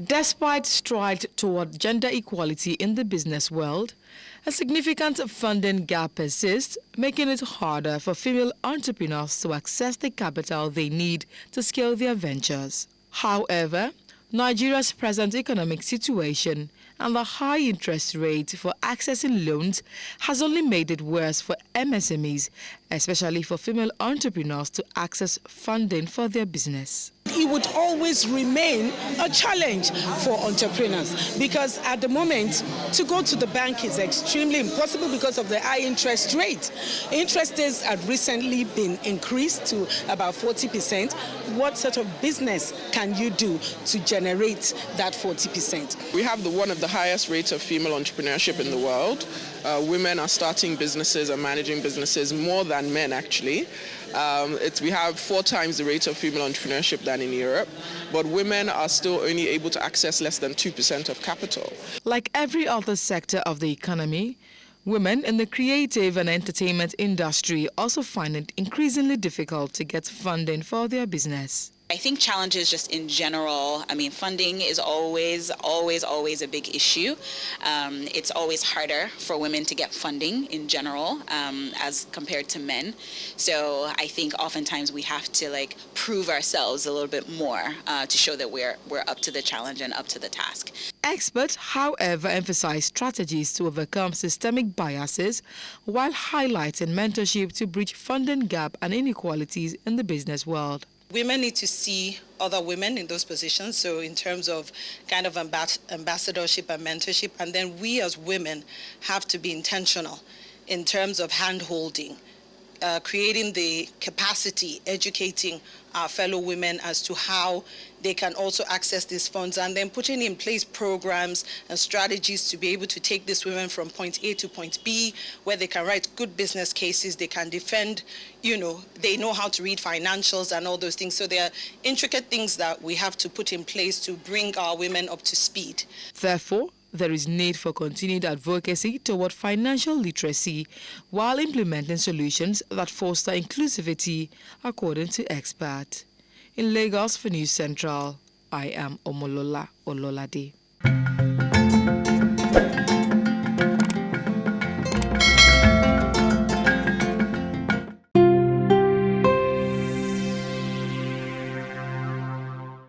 Despite strides toward gender equality in the business world, a significant funding gap persists, making it harder for female entrepreneurs to access the capital they need to scale their ventures. However, Nigeria's present economic situation and the high interest rate for accessing loans has only made it worse for MSMEs, especially for female entrepreneurs, to access funding for their business. It would always remain a challenge for entrepreneurs because at the moment, to go to the bank is extremely impossible because of the high interest rate. Interest rates have recently been increased to about 40%. What sort of business can you do to generate that 40%? We have one of the highest rates of female entrepreneurship in the world. Women are starting businesses and managing businesses more than men, actually. We have 4 times the rate of female entrepreneurship than in Europe, but women are still only able to access less than 2% of capital. Like every other sector of the economy, women in the creative and entertainment industry also find it increasingly difficult to get funding for their business. I think challenges just in general, funding is always a big issue. It's always harder for women to get funding in general as compared to men. So I think oftentimes we have to prove ourselves a little bit more to show that we're up to the challenge and up to the task. Experts, however, emphasize strategies to overcome systemic biases while highlighting mentorship to bridge funding gap and inequalities in the business world. Women need to see other women in those positions, so in terms of kind of ambassadorship and mentorship, and then we as women have to be intentional in terms of hand-holding, creating the capacity, educating our fellow women as to how they can also access these funds, and then putting in place programs and strategies to be able to take these women from point A to point B, where they can write good business cases, they can defend, they know how to read financials and all those things. So there are intricate things that we have to put in place to bring our women up to speed. Therefore, there is need for continued advocacy toward financial literacy while implementing solutions that foster inclusivity, according to experts. In Lagos for News Central, I am Omolola Ololade.